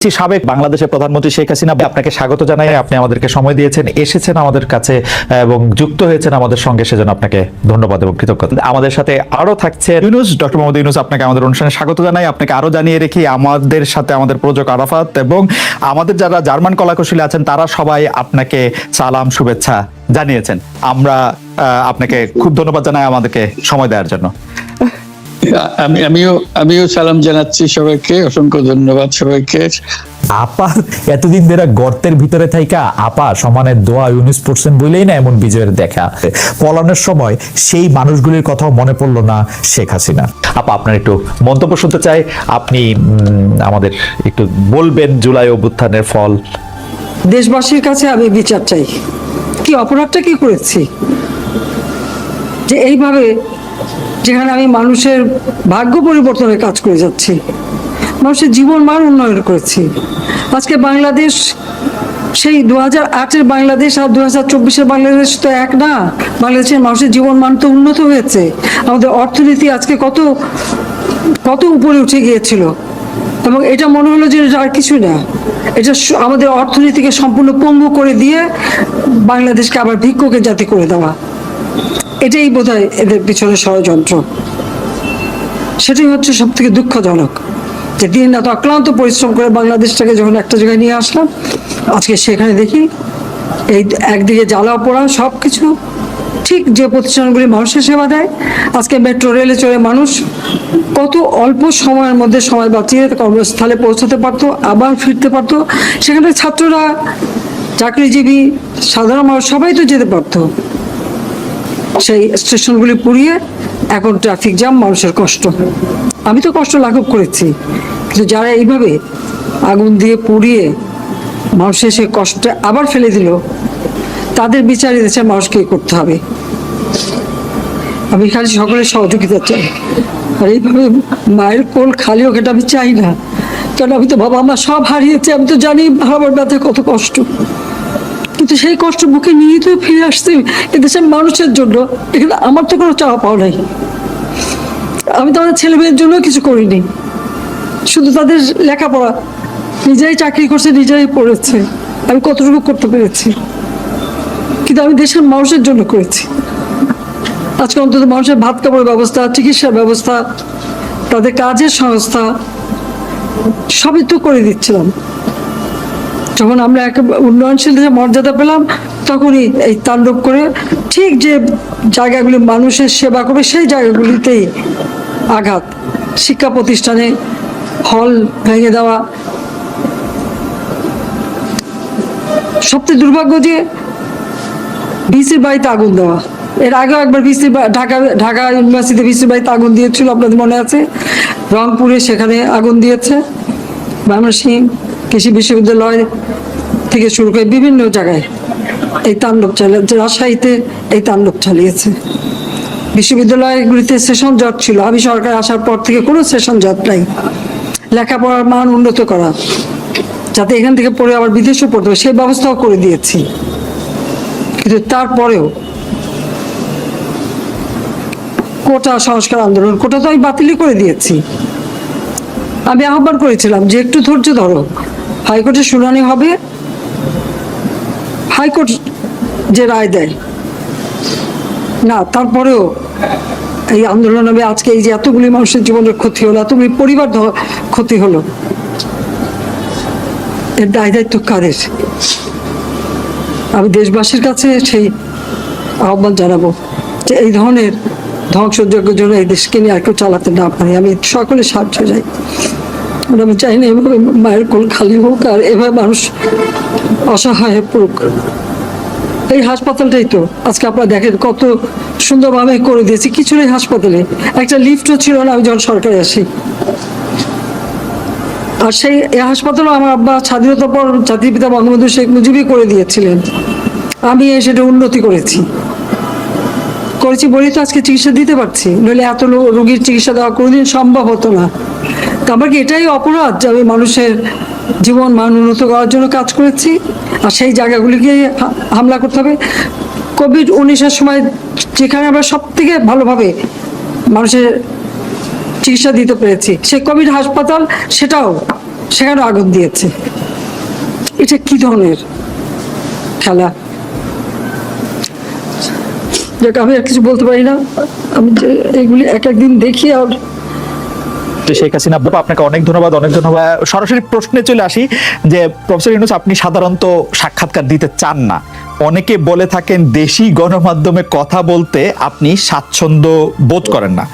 সাবেক বাংলাদেশের প্রধানমন্ত্রী শেখ হাসিনা, আপনাকে স্বাগত জানাই। আপনি আমাদেরকে সময় দিয়েছেন, এসেছেন আমাদের কাছে এবং যুক্ত হয়েছেন আমাদের সঙ্গে, সেজন্য আপনাকে ধন্যবাদ এবং কৃতজ্ঞতা। আমাদের সাথে আরো থাকছে ইউনূস, ডক্টর মোহাম্মদ ইউনূস। আপনাকে আমাদের অনুষ্ঠানে স্বাগত জানাই। আপনাকে আরো জানিয়ে রেখি, আমাদের সাথে আমাদের প্রযোজক আরাফাত এবং আমাদের যারা জার্মান কলাকুশলী আছেন তারা সবাই আপনাকে সালাম শুভেচ্ছা জানিয়েছেন। আমরা আপনাকে খুব ধন্যবাদ জানাই আমাদেরকে সময় দেওয়ার জন্য। আমিও সালাম জানাচ্ছি সবাইকে, অসংখ্য ধন্যবাদ সবাইকে। আপা এতদিন ধরে গর্তের ভিতরে থাইকা আপা সমানের দোয়া ইউনুস পড়ছেন বলেই না এমন বিজয়ের দেখা। পলানোর সময় সেই মানুষগুলির কথাও মনে পড়লো না শেখ হাসিনা। আপা, আপনার একটু মন্তব্য শুনতে চাই। আপনি আমাদের একটু বলবেন জুলাই অভ্যুত্থানের ফল। দেশবাসীর কাছে আমি বিচার চাই, কি অপরাধটা কি করেছি যে এইভাবে, যেখানে আমি মানুষের ভাগ্য পরিবর্তনের কাজ করে যাচ্ছি, মানুষের জীবন মান উন্নয়ন করেছি। আজকে বাংলাদেশ সেই 2008-এর বাংলাদেশ আর 2024-এর বাংলাদেশ তো এক না। বাংলাদেশের মানুষের জীবন মান তো উন্নত হয়েছে। আমাদের অর্থনীতি আজকে কত কত উপরে উঠে গিয়েছিল, এবং এটা মনে হলো যে আর কিছু না, এটা আমাদের অর্থনীতিকে সম্পূর্ণ পঙ্গু করে দিয়ে বাংলাদেশকে আবার ভিক্ষুকের জাতি করে দেওয়া। এটাই বোধহয় এদের পিছনে ষড়যন্ত্র। সেটাই হচ্ছে সব থেকে দুঃখজনক, যে দিন রাত অক্লান্ত পরিশ্রম করে বাংলাদেশটাকে যখন একটা জায়গায় নিয়ে আসলাম, আজকে সেখানে দেখি এই একদিকে জ্বালা পোড়া সব কিছু। ঠিক যে প্রতিষ্ঠানগুলি মানুষের সেবা দেয়, আজকে মেট্রো রেলে চড়ে মানুষ কত অল্প সময়ের মধ্যে সময় বাঁচিয়ে কর্মস্থলে পৌঁছতে পারতো, আবার ফিরতে পারতো। সেখানে ছাত্ররা, চাকরিজীবী, সাধারণ মানুষ সবাই তো যেতে পারতো। সেই স্টেশনগুলি পুড়িয়ে এখন ট্রাফিক জ্যাম, মানুষের কষ্ট। আমি তো কষ্ট লাঘব করেছি, কিন্তু যারা এইভাবে আগুন দিয়ে পুড়িয়ে মানুষের সে কষ্টে আবার ফেলে দিল, তাদের বিচার দেশের মানুষকে করতে হবে। আমি খালি সকলের সহযোগিতা চাই। আর এইভাবে মায়ের কোল খালি হোক এটা আমি চাই না, কারণ আমি তো বাবা মা সব হারিয়েছি। আমি তো জানি হারাবার ব্যথা কত কষ্ট, কিন্তু সেই কষ্ট বুকে নিয়ে তো ফিরে আসছি এদেশের মানুষের জন্য। এখানে আমার তো কোনো চাওয়া পাওয়া নাই। আমি তো আমার ছেলে মেয়ের জন্য কিছু করিনি, শুধু তাদের লেখাপড়া, নিজেরাই চাকরি করছে, নিজেরাই পড়েছে। আমি কতটুকু করতে পেরেছি, কিন্তু আমি দেশের মানুষের জন্য করেছি। আজকে অন্তত মানুষের ভাত কাপড়ের ব্যবস্থা, চিকিৎসার ব্যবস্থা, তাদের কাজের সংস্থা সবই তো করে দিচ্ছিলাম। যখন আমরা এক উন্নয়নশীল দেশে মর্যাদা পেলাম, তখনই এই তাণ্ডব করে ঠিক যে জায়গাগুলি মানুষের সেবা করবে সেই জায়গাগুলিতেই আঘাত। শিক্ষা প্রতিষ্ঠানে হল ভেঙে দেওয়া। সবচেয়ে দুর্ভাগ্য যে ভিসির বাড়িতে আগুন দেওয়া। এর আগেও একবার ঢাকা ইউনিভার্সিটি ভিসির বাড়িতে আগুন দিয়েছিল, আপনাদের মনে আছে। রংপুরে সেখানে আগুন দিয়েছে, ময়মনসিংহ কৃষি বিশ্ববিদ্যালয় থেকে শুরু করে বিভিন্ন জায়গায় এই তাণ্ডব চালিয়েছে। রাজশাহীতে এই তাণ্ডব চালিয়েছে। বিশ্ববিদ্যালয়গুলিতে সেশন জট ছিল, আমি সরকার আসার পর থেকে কোনো সেশন জট নাই। লেখাপড়ার মান উন্নত করা, যাতে এখান থেকে পড়ে আবার বিদেশেও পড়তে হবে, সেই ব্যবস্থাও করে দিয়েছি। কিন্তু তারপরেও কোটা সংস্কার আন্দোলন, কোটা তো আমি বাতিলই করে দিয়েছি। আমি আহ্বান করেছিলাম যে একটু ধৈর্য ধরো, হাইকোর্টের শুনানি হবে, হাইকোর্ট যে রায় দেয় না। তারপরেও এই আন্দোলন হবে। আজকে এই যে এতগুলি মানুষের জীবনের ক্ষতি হলো, এতগুলি পরিবার ক্ষতি হলো, এর দায় দায়িত্ব কাদের? আমি দেশবাসীর কাছে সেই আহ্বান জানাবো যে এই ধরনের ধ্বংসযজ্ঞের জন্য এই দেশকে নিয়ে আর কেউ চালাতে না পারে। আমি সকলে সাহায্য চাই। আমি চাই না এভাবে মায়ের কোল খালি হোক আর এভাবে মানুষ অসহায় হয়ে পড়ুক। এই হাসপাতালটাই তো আজকে আপনারা দেখেন কত সুন্দরভাবে করে দিয়েছি। কিছু নেই হাসপাতালে, একটা লিফটও ছিল না আমি যখন সরকারে আসি। আর সেই এই হাসপাতালও আমার আব্বা স্বাধীনতার পর জাতির পিতা বঙ্গবন্ধু শেখ মুজিবই করে দিয়েছিলেন। আমি সেটা উন্নতি করেছি বলেই তো আজকে চিকিৎসা দিতে পারছি, নইলে এত রোগীর চিকিৎসা দেওয়া কোনোদিন সম্ভব হতো না। তো আমার কি এটাই অপরাধ যে আমি মানুষের জীবন মান উন্নত করার জন্য কাজ করেছি, আর সেই জায়গাগুলিকে হামলা করতে হবে? কোভিড-19-এর সময় যেখানে আমরা সব থেকে ভালোভাবে মানুষের চিকিৎসা দিতে পেরেছি, সেই কোভিড হাসপাতাল সেটাও সেখানে আগুন দিয়েছে। এটা কি ধরনের খেলা? যাক, আমি আর কিছু বলতে পারি না। আমি যে এগুলি এক একদিন দেখি আর শেখ হাসিনা বাবা, আপনাকে অনেক ধন্যবাদ, অনেক ধন্যবাদ। সরাসরি প্রশ্নে চলে আসি যে প্রফেসর ইউনূস, আপনি সাধারণত সাক্ষাৎকার দিতে চান না, অনেকে বলে থাকেন দেশি গণমাধ্যমে কথা বলতে আপনি স্বাচ্ছন্দ্য বোধ করেন না।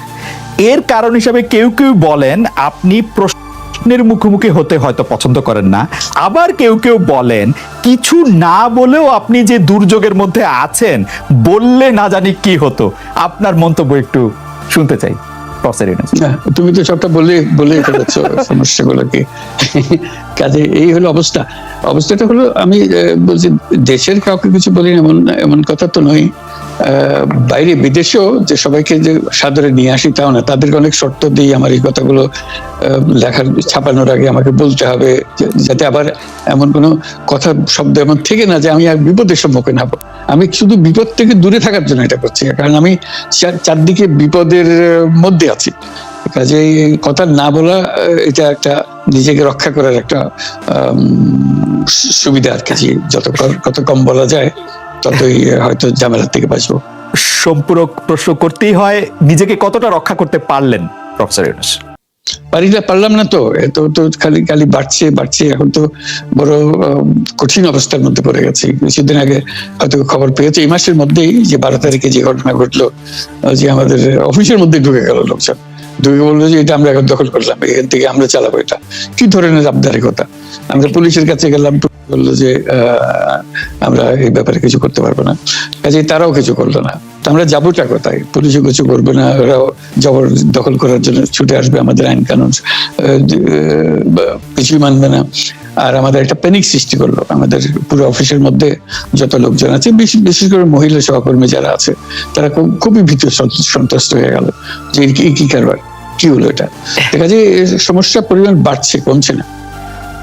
এর কারণ হিসাবে কেউ কেউ বলেন আপনি প্রশ্নের মুখোমুখি হতে হয়তো পছন্দ করেন না, আবার কেউ কেউ বলেন কিছু না বলেও আপনি যে দুর্যোগের মধ্যে আছেন, বললে না জানি কি হতো। আপনার মন্তব্য একটু শুনতে চাই প্রফেসর ইউনূস। না, তুমি তো সবটা বলে ফেলেছ সমস্যাগুলোকে। কাজে এই হলো অবস্থাটা হলো, আমি বলছি দেশের কাউকে কিছু বলি না এমন কথা তো নয়। বাইরে বিদেশেও যে সবাইকে যে সাদরে নিয়ে আসি তাও না, তাদেরকে অনেক শর্ত দিই আমার এই কথাগুলো লেখার ছাপানোর আগে আমাকে বলতে হবে, যাতে আবার এমন কোনো কথা শব্দ এমন থেকে না যে আমি আর বিপদের সম্মুখীন হব। আমি শুধু বিপদ থেকে দূরে থাকার জন্য এটা করছি, কারণ আমি চারদিকে বিপদের মধ্যে আছি। কাজে কথা না বলা এটা একটা নিজেকে রক্ষা করার একটা সুবিধা আর কি। যত কম বলা যায় ততই হয়তো ঝামেলার থেকে বাঁচবো। সম্পূরক প্রশ্ন করতেই হয়, নিজেকে কতটা রক্ষা করতে পারলেন প্রফেসর ইউনূস? পারলাম না তো, তো খালি বাড়ছে। এখন তো বড় কঠিন অবস্থার মধ্যে পড়ে গেছে। কিছুদিন আগে হয়তো খবর পেয়েছে এই মাসের মধ্যেই যে 12 তারিখে যে ঘটনা ঘটলো, যে আমাদের অফিসের মধ্যে ঢুকে গেল লোকজন, ঢুকে বললো যে এটা আমরা এখন দখল করলাম, এখান থেকে আমরা চালাবো। এটা কি ধরনের আবদারিকতা? আমরা পুলিশের কাছে গেলাম, বললো যে আমরা এই ব্যাপারে কিছু করতে পারবো না। কাজে তারাও কিছু করলো না। আমরা যাবোটা কোথায়? পুলিশও কিছু করবে না, ওরাও জবর দখল করার জন্য ছুটে আসবে, আমাদের আইন কানুন কিছুই মানবে না। আর আমাদের একটা প্যানিক সৃষ্টি করলো আমাদের পুরো অফিসের মধ্যে যত লোকজন আছে, বিশেষ করে মহিলা সহকর্মী যারা আছে, তারা খুবই ভীত সন্ত্রস্ত হয়ে গেল যে কি কারবার, কি হলো এটা। দেখা যায় সমস্যার পরিমাণ বাড়ছে, কমছে না।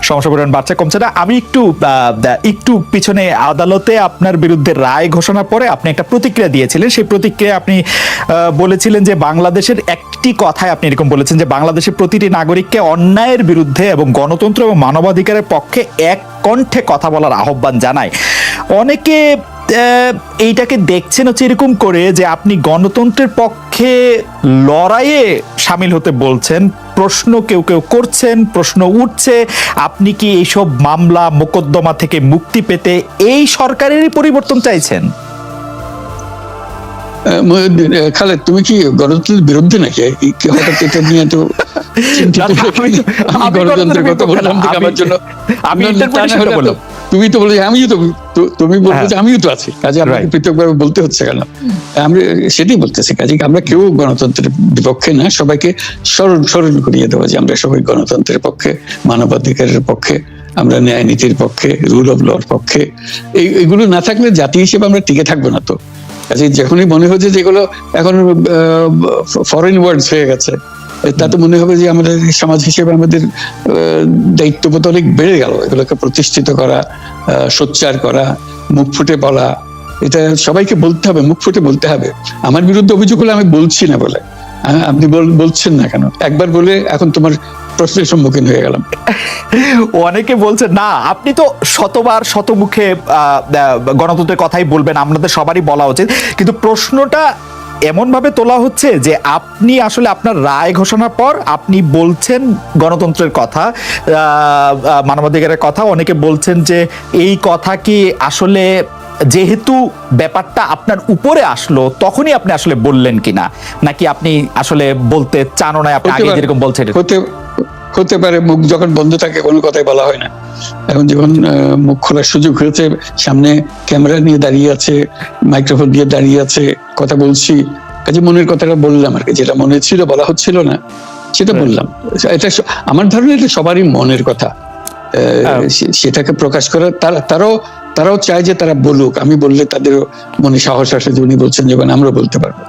সমস্যা পরিমাণ বাড়ছে, কমছে না। আমি একটু পিছনে আদালতে আপনার বিরুদ্ধে রায় ঘোষণার পরে আপনি একটা প্রতিক্রিয়া দিয়েছিলেন। সেই প্রতিক্রিয়া আপনি বলেছিলেন যে বাংলাদেশের একটি কথায় আপনি এরকম বলেছেন যে বাংলাদেশের প্রতিটি নাগরিককে অন্যায়ের বিরুদ্ধে এবং গণতন্ত্র এবং মানবাধিকারের পক্ষে এক কণ্ঠে কথা বলার আহ্বান জানায়। অনেকে এইটাকে দেখছেন হচ্ছে এরকম করে যে আপনি গণতন্ত্রের পক্ষে লড়াইয়ে সামিল হতে বলছেন। প্রশ্ন কেউ করছেন, প্রশ্ন উঠছে, আপনি কি এইসব মামলা মোকদ্দমা থেকে মুক্তি পেতে এই সরকারেরই পরিবর্তন চাইছেন? খালেদ, তুমি কি গণতন্ত্রের বিরুদ্ধে নাকি? হঠাৎ এটা নিয়ে তো গণতন্ত্রের কথা বললাম আমার জন্য। তুমি তো বলে তুমি বলছো যে আমিও তো আছি, কাজে আমাকে পৃথকভাবে বলতে হচ্ছে কেন? আমরা সেটাই বলতেছি, কাজে আমরা কেউ গণতন্ত্রের বিপক্ষে না, সবাইকে স্মরণ করিয়ে দেওয়া যে আমরা সবাই গণতন্ত্রের পক্ষে, মানবাধিকারের পক্ষে, আমরা ন্যায় নীতির পক্ষে, রুল অফ লর পক্ষে। এইগুলো না থাকলে জাতি হিসেবে আমরা টিকে থাকবো না তো। কাজে যখনই মনে হচ্ছে যেগুলো এখন ফরেন ওয়ার্ডস হয়ে গেছে, তাতে মনে হবে যে আমাদের সমাজ হিসেবে আমাদের দায়িত্ববোধ অনেক বেড়ে গেল। এগুলোকে প্রতিষ্ঠিত করা, সোচ্চার করা, মুখ ফুটে বলা, এটা সবাইকে বলতে হবে, মুখ ফুটে বলতে হবে। আমার বিরুদ্ধে অভিযোগ হলে আমি বলছি না বলে, আপনি বলছেন না কেন? একবার বলে এখন তোমার প্রশ্নের সম্মুখীন হয়ে গেলাম। অনেকে বলছে না, আপনি তো শতবার শতমুখে গণতন্ত্রের কথাই বলবেন, আমাদের সবারই বলা উচিত, কিন্তু প্রশ্নটা এমন ভাবে তোলা হচ্ছে যে আপনি আসলে আপনার রায় ঘোষণার পর আপনি বলছেন গণতন্ত্রের কথা, মানবাধিকারের কথা। অনেকে বলছেন যে এই কথা কি আসলে যেহেতু ব্যাপারটা আপনার উপরে আসলো তখনই আপনি আসলে বললেন কিনা, নাকি আপনি আসলে বলতে চান না, আপনি আগে যেরকম বলছেন? হতে পারে, মুখ যখন বন্ধ থাকে কোনো কথাই বলা হয় না। এখন যখন মুখ খোলার সুযোগ হয়েছে, সামনে ক্যামেরা নিয়ে দাঁড়িয়ে আছে, মাইক্রোফোন দিয়ে দাঁড়িয়ে আছে, কথা বলছি, কাজে মনের কথাটা বললাম আর কি। যেটা মনে ছিল বলা হচ্ছিল না সেটা বললাম। এটা আমার ধারণা এটা সবারই মনের কথা, সেটাকে প্রকাশ করা। তারাও চায় যে তারা বলুক, আমি বললে তাদেরও মনে সাহস আসে যে উনি বলছেন যখন আমরাও বলতে পারবো।